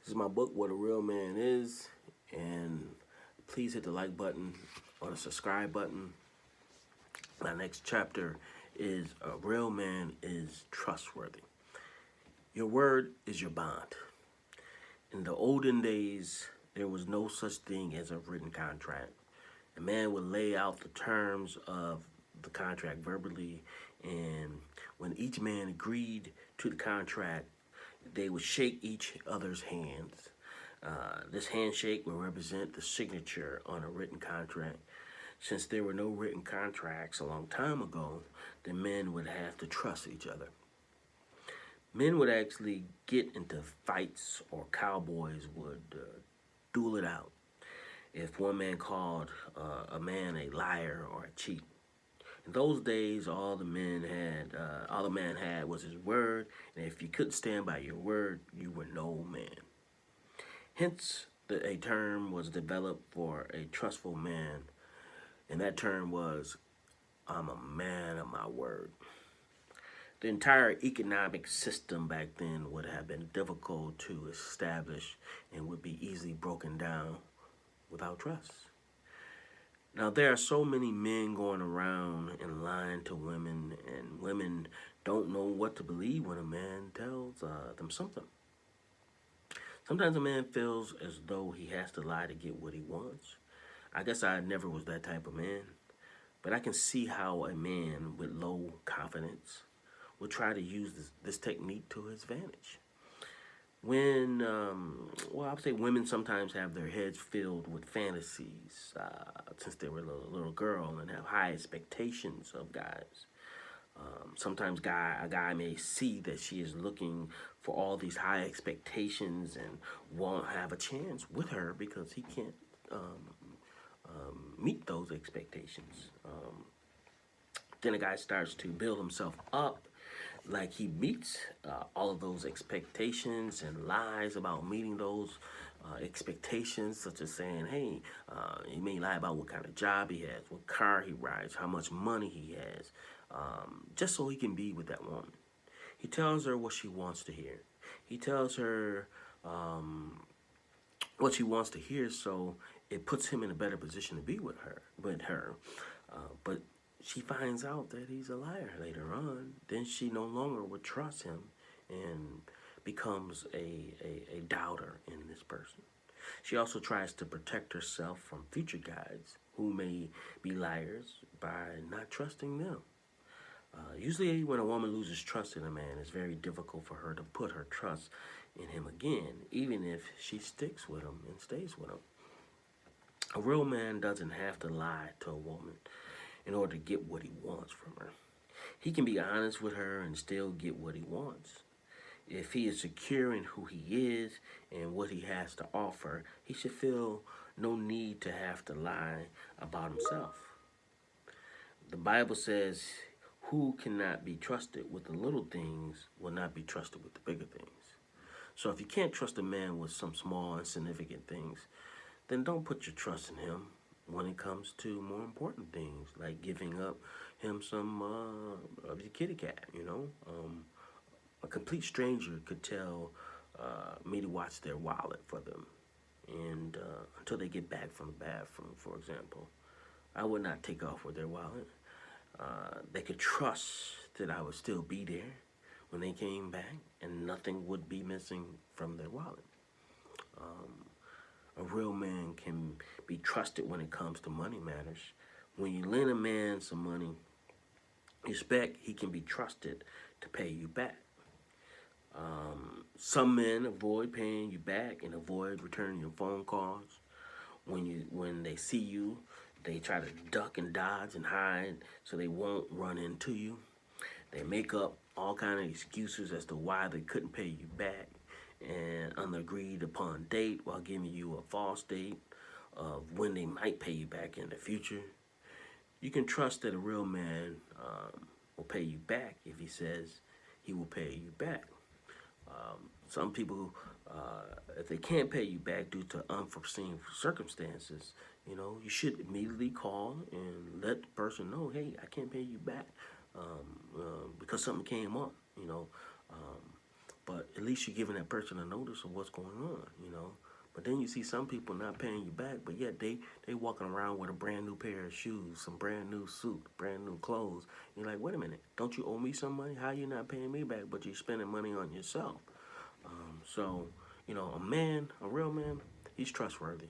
This is my book, What a Real Man Is, and please hit the like button or the subscribe button. My next chapter is A Real Man is Trustworthy. Your word is your bond. In the olden days, there was no such thing as a written contract. A man would lay out the terms of the contract verbally, and when each man agreed to the contract, they would shake each other's hands. This handshake will represent the signature on a written contract. Since there were no written contracts a long time ago, the men would have to trust each other. Men would actually get into fights, or cowboys would duel it out if one man called a man a liar or a cheat. In those days, all the man had was his word, and if you couldn't stand by your word, you were no man. Hence, a term was developed for a trustful man, and that term was, I'm a man of my word. The entire economic system back then would have been difficult to establish and would be easily broken down without trust. Now, there are so many men going around and lying to women, and women don't know what to believe when a man tells them something. Sometimes a man feels as though he has to lie to get what he wants. I guess I never was that type of man, but I can see how a man with low confidence will try to use this technique to his advantage. When, I would say women sometimes have their heads filled with fantasies since they were a little girl, and have high expectations of guys. Sometimes a guy may see that she is looking for all these high expectations and won't have a chance with her because he can't meet those expectations. Then a guy starts to build himself up like he meets all of those expectations and lies about meeting those expectations, such as saying, hey, he may lie about what kind of job he has, what car he rides, how much money he has, just so he can be with that woman. He tells her what she wants to hear. He tells her what she wants to hear, so it puts him in a better position to be with her. But she finds out that he's a liar later on. Then she no longer would trust him and becomes a doubter in this person. She also tries to protect herself from future guys who may be liars by not trusting them. Usually when a woman loses trust in a man, it's very difficult for her to put her trust in him again, even if she sticks with him and stays with him. A real man doesn't have to lie to a woman in order to get what he wants from her. He can be honest with her and still get what he wants. If he is secure in who he is and what he has to offer, he should feel no need to have to lie about himself. The Bible says, who cannot be trusted with the little things will not be trusted with the bigger things. So if you can't trust a man with some small, insignificant things, then don't put your trust in him when it comes to more important things, like giving up him some of your kitty cat, A complete stranger could tell me to watch their wallet for them, and until they get back from the bathroom, for example. I would not take off with their wallet. They could trust that I would still be there when they came back, and nothing would be missing from their wallet. A real man can be trusted when it comes to money matters. When you lend a man some money, expect he can be trusted to pay you back. Some men avoid paying you back and avoid returning your phone calls. When they see you, they try to duck and dodge and hide so they won't run into you. They make up all kind of excuses as to why they couldn't pay you back, and an agreed upon date while giving you a false date of when they might pay you back in the future. You can trust that a real man will pay you back if he says he will pay you back. Some people, if they can't pay you back due to unforeseen circumstances, you should immediately call and let the person know, hey, I can't pay you back because something came up, But at least you're giving that person a notice of what's going on, you know. But then you see some people not paying you back, but yet they walking around with a brand new pair of shoes, some brand new suit, brand new clothes. You're like, wait a minute, don't you owe me some money? How you not paying me back, but you're spending money on yourself? So, you know, a man, a real man, he's trustworthy.